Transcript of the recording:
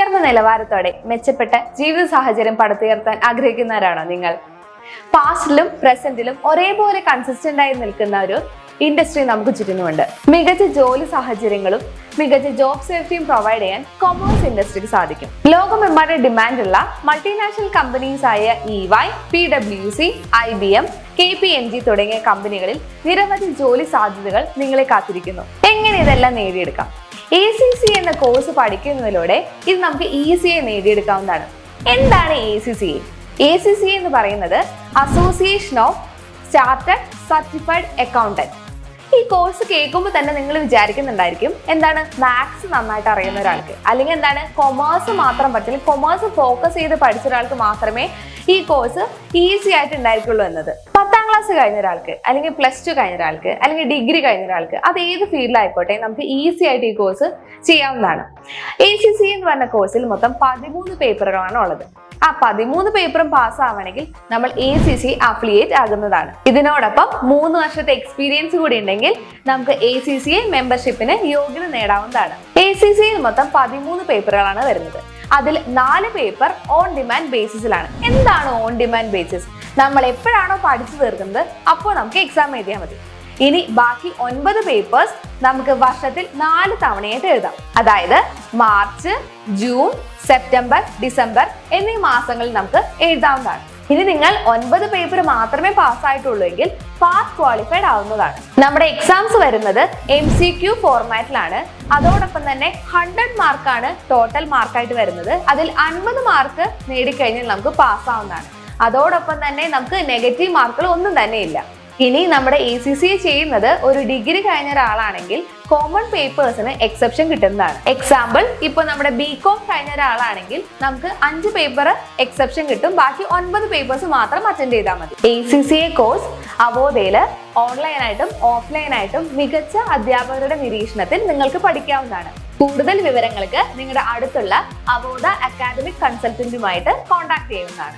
ഉയർന്ന നിലവാരത്തോടെ മെച്ചപ്പെട്ട ജീവിത സാഹചര്യം പടുത്തുയർത്താൻ ആഗ്രഹിക്കുന്നവരാണോ നിങ്ങൾ? പാസ്റ്റിലും പ്രസന്റിലും ഒരേപോലെ കൺസിസ്റ്റന്റ് ആയി നിൽക്കുന്ന ഒരു ഇൻഡസ്ട്രി നമുക്ക് ചുറ്റുന്നുമുണ്ട്. മികച്ച ജോലി സാഹചര്യങ്ങളും മികച്ച ജോബ് സേഫ്റ്റിയും പ്രൊവൈഡ് ചെയ്യാൻ കൊമേഴ്സ് ഇൻഡസ്ട്രിക്ക് സാധിക്കും. ലോകമെമ്പാടും ഡിമാൻഡുള്ള മൾട്ടിനാഷണൽ കമ്പനീസ് ആയ EY, PwC, IBM, KPMG തുടങ്ങിയ കമ്പനികളിൽ നിരവധി ജോലി സാധ്യതകൾ നിങ്ങളെ കാത്തിരിക്കുന്നു. എങ്ങനെ ഇതെല്ലാം നേടിയെടുക്കാം? ACC എന്ന കോഴ്സ് പഠിക്കുന്നതിലൂടെ ഇത് നമുക്ക് ഈസിയായി നേടിയെടുക്കാവുന്നതാണ്. എന്താണ് ACCA? ACCA എന്ന് പറയുന്നത് association of chartered certified accountant. ഈ കോഴ്സ് കേൾക്കുമ്പോൾ തന്നെ നിങ്ങൾ വിചാരിക്കുന്നുണ്ടായിരിക്കും, എന്താണ് മാത്സ് നന്നായിട്ട് അറിയുന്ന ഒരാൾക്ക്, അല്ലെങ്കിൽ എന്താണ് കൊമേഴ്സ് മാത്രം പഠിച്ചാൽ കൊമേഴ്സ് ഫോക്കസ് ചെയ്ത് പഠിച്ച ഒരാൾക്ക് മാത്രമേ ഈ കോഴ്സ് ഈസി ആയിട്ട് ഉണ്ടായിരിക്കുള്ളൂ എന്നത്. 10ാം ക്ലാസ് കഴിഞ്ഞ ഒരാൾക്ക്, അല്ലെങ്കിൽ +2 കഴിഞ്ഞ ഒരാൾക്ക്, അല്ലെങ്കിൽ ഡിഗ്രി കഴിഞ്ഞ ഒരാൾക്ക്, അത് ഏത് ഫീൽഡിലായിക്കോട്ടെ നമുക്ക് ഈസി ആയിട്ട് ഈ കോഴ്സ് ചെയ്യാവുന്നതാണ്. ACC എന്ന് പറഞ്ഞ കോഴ്സിൽ മൊത്തം 13 പേപ്പറുകളാണ് ഉള്ളത്. ആ 13 പേപ്പറും പാസ്സാവണമെങ്കിൽ നമ്മൾ ACC അഫിലിയേറ്റ് ആകുന്നതാണ്. ഇതിനോടൊപ്പം 3 വർഷത്തെ എക്സ്പീരിയൻസ് കൂടി ഉണ്ടെങ്കിൽ നമുക്ക് ACCA മെമ്പർഷിപ്പിന് യോഗ്യത നേടാവുന്നതാണ്. ACCയിൽ മൊത്തം 13 പേപ്പറുകളാണ് വരുന്നത്. അതിൽ 4 പേപ്പർ ഓൺ ഡിമാൻഡ് ബേസിസിലാണ്. എന്താണ് ഓൺ ഡിമാൻഡ് ബേസിസ്? നമ്മൾ എപ്പോഴാണോ പഠിച്ചു തീർക്കുന്നത് അപ്പോൾ നമുക്ക് എക്സാം എഴുതിയാൽ മതി. ഇനി ബാക്കി 9 പേപ്പേഴ്സ് നമുക്ക് വർഷത്തിൽ 4 തവണയായിട്ട് എഴുതാം. അതായത് മാർച്ച്, ജൂൺ, സെപ്റ്റംബർ, ഡിസംബർ എന്നീ മാസങ്ങളിൽ നമുക്ക് എഴുതാവുന്നതാണ്. ഇനി നിങ്ങൾ 9 പേപ്പർ മാത്രമേ പാസ്സായിട്ടുള്ളൂ എങ്കിൽ പാസ് ക്വാളിഫൈഡ് ആവുന്നതാണ്. നമ്മുടെ എക്സാംസ് വരുന്നത് MCQ ഫോർമാറ്റിലാണ്. അതോടൊപ്പം തന്നെ 100 മാർക്കാണ് ടോട്ടൽ മാർക്കായിട്ട് വരുന്നത്. അതിൽ 50 മാർക്ക് നേടിക്കഴിഞ്ഞാൽ നമുക്ക് പാസ്സാവുന്നതാണ്. അതോടൊപ്പം തന്നെ നമുക്ക് നെഗറ്റീവ് മാർക്കുകൾ ഒന്നും തന്നെ ഇല്ല. ഇനി നമ്മുടെ ACCA ചെയ്യുന്നത് ഒരു ഡിഗ്രി കഴിഞ്ഞ ഒരാളാണെങ്കിൽ കോമൺ പേപ്പേഴ്സിന് എക്സെപ്ഷൻ കിട്ടുന്നതാണ്. എക്സാമ്പിൾ, ഇപ്പൊ നമ്മുടെ BCom കഴിഞ്ഞ ഒരാളാണെങ്കിൽ നമുക്ക് 5 പേപ്പർ എക്സെപ്ഷൻ കിട്ടും. ബാക്കി 9 പേപ്പേഴ്സ് മാത്രം അറ്റൻഡ് ചെയ്താൽ മതി. ACCA കോഴ്സ് അവോധയില് ഓൺലൈനായിട്ടും ഓഫ്ലൈനായിട്ടും മികച്ച അധ്യാപകരുടെ നിരീക്ഷണത്തിൽ നിങ്ങൾക്ക് പഠിക്കാവുന്നതാണ്. കൂടുതൽ വിവരങ്ങൾക്ക് നിങ്ങളുടെ അടുത്തുള്ള അവോധ അക്കാദമിക് കൺസൾട്ടന്റുമായിട്ട് കോൺടാക്ട് ചെയ്യുന്നതാണ്.